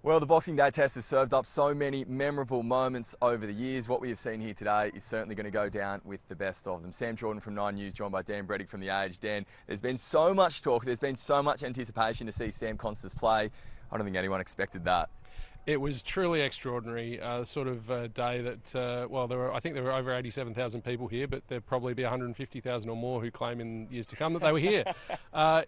Well, the Boxing Day test has served up so many memorable moments over the years. What we have seen here today is certainly going to go down with the best of them. Sam Jordan from 9 News, joined by Dan Breddick from The Age. Dan, there's been so much talk, there's been so much anticipation to see Sam Constance play. I don't think anyone expected that. It was truly extraordinary, sort of day that, I think there were over 87,000 people here, but there'll probably be 150,000 or more who claim in years to come that they were here.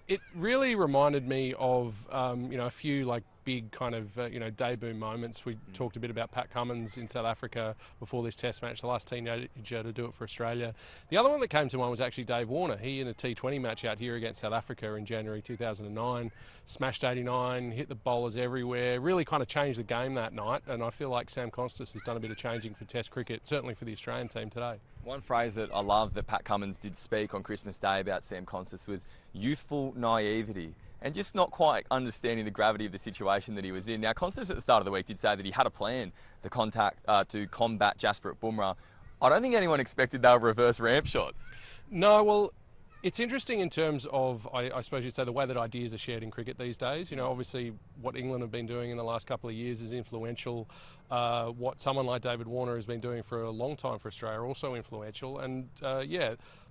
It really reminded me of, a few big kind of, debut moments. We talked a bit about Pat Cummins in South Africa before this test match, the last teenager to do it for Australia. The other one that came to mind was actually Dave Warner. He in a T20 match out here against South Africa in January 2009, smashed 89, hit the bowlers everywhere, really kind of changed the game that night, and I feel like Sam Constance has done a bit of changing for Test cricket, certainly for the Australian team today. One phrase that I love that Pat Cummins did speak on Christmas Day about Sam Constance was youthful naivety, and just not quite understanding the gravity of the situation that he was in. Now, Constance at the start of the week did say that he had a plan to combat Jasprit Bumrah. I don't think anyone expected they were reverse ramp shots. No, well, it's interesting in terms of, I suppose you'd say, the way that ideas are shared in cricket these days. You know, obviously what England have been doing in the last couple of years is influential. What someone like David Warner has been doing for a long time for Australia, also influential. And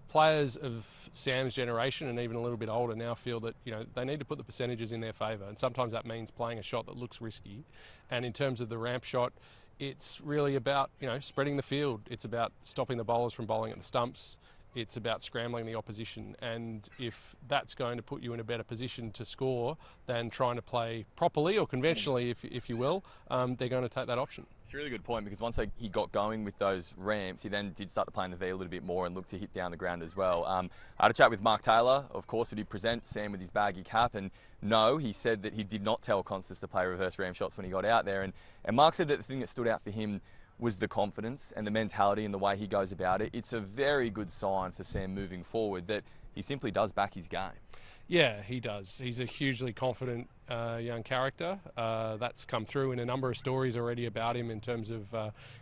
players of Sam's generation and even a little bit older now feel that, they need to put the percentages in their favour. And sometimes that means playing a shot that looks risky. And in terms of the ramp shot, it's really about, spreading the field. It's about stopping the bowlers from bowling at the stumps. It's about scrambling the opposition, and if that's going to put you in a better position to score than trying to play properly or conventionally, if you will, they're going to take that option. It's a really good point, because once he got going with those ramps, he then did start to play in the V a little bit more and look to hit down the ground as well. I had a chat with Mark Taylor, of course, who did present Sam with his baggy cap, and no, he said that he did not tell Constance to play reverse ramp shots when he got out there, and Mark said that the thing that stood out for him was the confidence and the mentality and the way he goes about it. It's a very good sign for Sam moving forward that he simply does back his game. Yeah, he does. He's a hugely confident young character. That's come through in a number of stories already about him in terms of,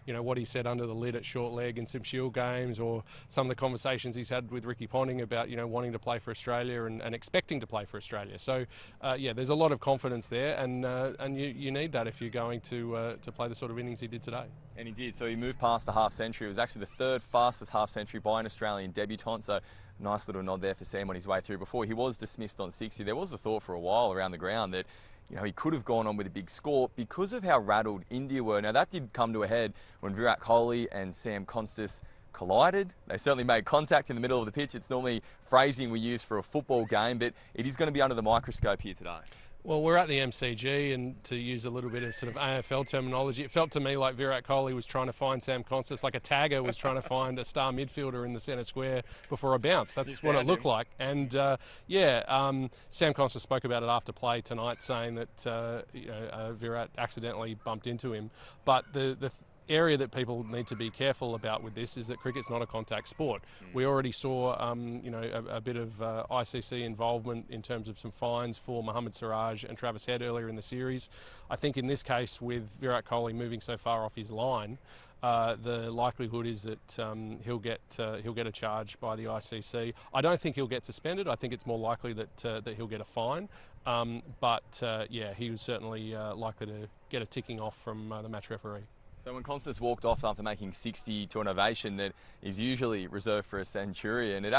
what he said under the lid at short leg in some Shield games, or some of the conversations he's had with Ricky Ponting about, wanting to play for Australia and expecting to play for Australia. So, there's a lot of confidence there, and you need that if you're going to play the sort of innings he did today. And he did. So he moved past the half century. It was actually the third fastest half century by an Australian debutant. So nice little nod there for Sam on his way through. Before he was dismissed on 60, there was a thought for a while around the ground that he could have gone on with a big score because of how rattled India were. Now that did come to a head when Virat Kohli and Sam Constance collided. They certainly made contact in the middle of the pitch. It's normally phrasing we use for a football game, but it is going to be under the microscope here today. Well, we're at the MCG, and to use a little bit of sort of AFL terminology, it felt to me like Virat Kohli was trying to find Sam Constance, like a tagger was trying to find a star midfielder in the centre square before a bounce. That's what it looked like. And Sam Constance spoke about it after play tonight, saying that Virat accidentally bumped into him. But the area that people need to be careful about with this is that cricket's not a contact sport. We already saw, a bit of ICC involvement in terms of some fines for Mohammad Siraj and Travis Head earlier in the series. I think in this case, with Virat Kohli moving so far off his line, the likelihood is that he'll get a charge by the ICC. I don't think he'll get suspended. I think it's more likely that he'll get a fine. He was certainly likely to get a ticking off from the match referee. So when Constance walked off after making 60 to an ovation that is usually reserved for a centurion, it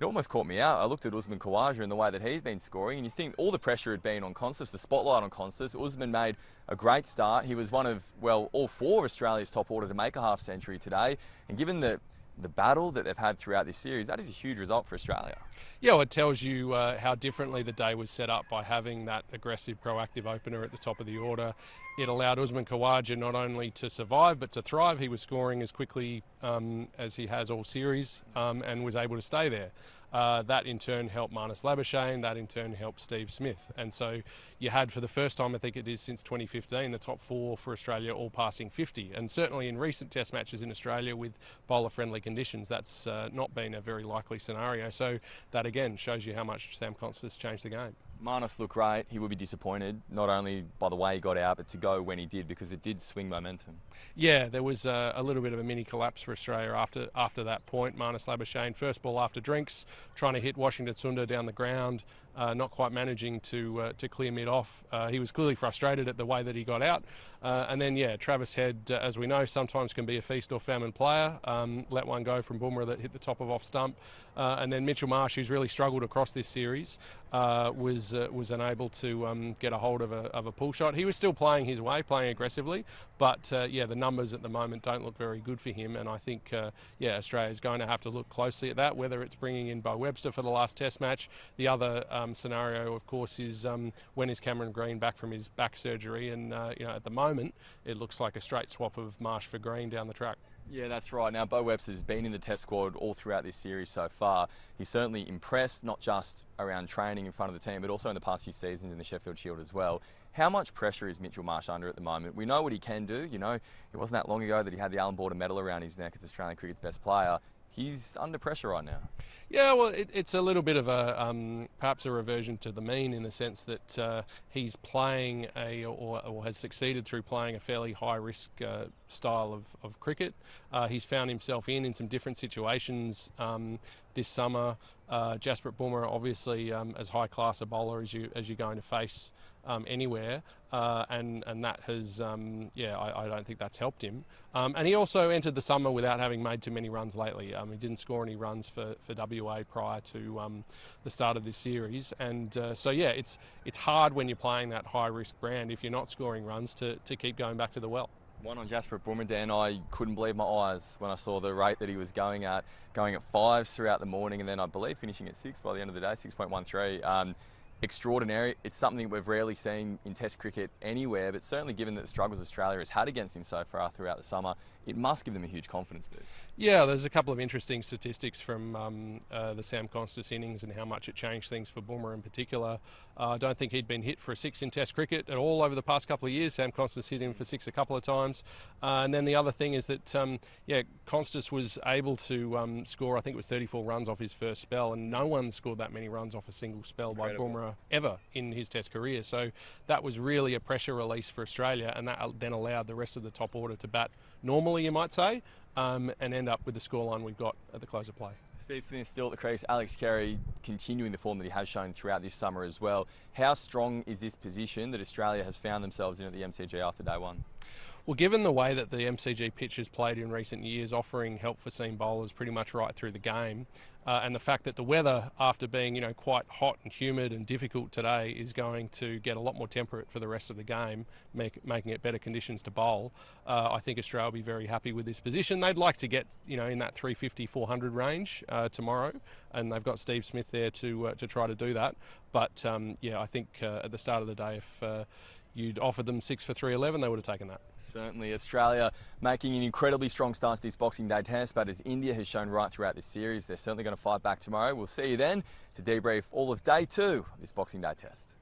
almost caught me out. I looked at Usman Khawaja and the way that he'd been scoring, and you think all the pressure had been on Constance, the spotlight on Constance. Usman made a great start. He was one of, all four of Australia's top order to make a half century today, and given the battle that they've had throughout this series, that is a huge result for Australia. Yeah, well, it tells you how differently the day was set up by having that aggressive, proactive opener at the top of the order. It allowed Usman Khawaja not only to survive, but to thrive. He was scoring as quickly as he has all series and was able to stay there. That in turn helped Marnus Labuschagne, that in turn helped Steve Smith. And so you had, for the first time I think it is since 2015, the top four for Australia all passing 50. And certainly in recent test matches in Australia with bowler-friendly conditions, that's not been a very likely scenario. So that again shows you how much Sam Constance changed the game. Marnus looked great. He would be disappointed, not only by the way he got out, but to go when he did, because it did swing momentum. Yeah, there was a little bit of a mini collapse for Australia after that point. Marnus Labuschagne, first ball after drinks, trying to hit Washington Sundar down the ground. not quite managing to clear mid off. He was clearly frustrated at the way that he got out. And then, yeah, Travis Head, as we know, sometimes can be a feast or famine player. Let one go from Bumrah that hit the top of off stump. And then Mitchell Marsh, who's really struggled across this series, was unable to get a hold of a pull shot. He was still playing his way, playing aggressively, but yeah, the numbers at the moment don't look very good for him. And I think, yeah, Australia's going to have to look closely at that, whether it's bringing in Bo Webster for the last Test match. The other scenario, of course, is when is Cameron Green back from his back surgery? And you know, at the moment, it looks like a straight swap of Marsh for Green down the track. Yeah, that's right. Now, Bo Webster's been in the Test squad all throughout this series so far. He's certainly impressed, not just around training in front of the team, but also in the past few seasons in the Sheffield Shield as well. How much pressure is Mitchell Marsh under at the moment? We know what he can do. You know, it wasn't that long ago that he had the Allan Border medal around his neck as Australian cricket's best player. He's under pressure right now. Yeah, well, it's a little bit of a perhaps a reversion to the mean, in the sense that he's playing or has succeeded through playing a fairly high risk style of cricket. He's found himself in some different situations this summer. Jasprit Bumrah, obviously, as high class a bowler as you're going to face anywhere, and that has, yeah, I don't think that's helped him. And he also entered the summer without having made too many runs lately. He didn't score any runs for WA prior to the start of this series, and so yeah, it's hard when you're playing that high risk brand, if you're not scoring runs, to keep going back to the well. One on Jasprit Bumrah, Dan, I couldn't believe my eyes when I saw the rate that he was going at fives throughout the morning, and then I believe finishing at 6 by the end of the day, 6.13. Extraordinary. It's something we've rarely seen in Test cricket anywhere, but certainly given that the struggles Australia has had against him so far throughout the summer, it must give them a huge confidence boost. Yeah, there's a couple of interesting statistics from the Sam Constas innings and how much it changed things for Bumrah in particular. I don't think he'd been hit for a 6 in Test cricket at all over the past couple of years. Sam Constas hit him for 6 a couple of times. And then the other thing is that, yeah, Constas was able to score, I think it was 34 runs off his first spell, and no one scored that many runs off a single spell Incredible. By Bumrah ever in his Test career. So that was really a pressure release for Australia, and that then allowed the rest of the top order to bat normally, you might say, and end up with the scoreline we've got at the close of play. Steve Smith still at the crease, Alex Carey continuing the form that he has shown throughout this summer as well. How strong is this position that Australia has found themselves in at the MCG after day one? Well, given the way that the MCG pitch has played in recent years, offering help for seam bowlers pretty much right through the game, and the fact that the weather, after being, you know, quite hot and humid and difficult today, is going to get a lot more temperate for the rest of the game, making it better conditions to bowl, I think Australia will be very happy with this position. They'd like to get, you know, in that 350, 400 range tomorrow, and they've got Steve Smith there to try to do that. But yeah, I think at the start of the day, if you'd offered them 6 for 311, they would have taken that. Certainly, Australia making an incredibly strong start to this Boxing Day Test, but as India has shown right throughout this series, they're certainly going to fight back tomorrow. We'll see you then to debrief all of day 2 of this Boxing Day Test.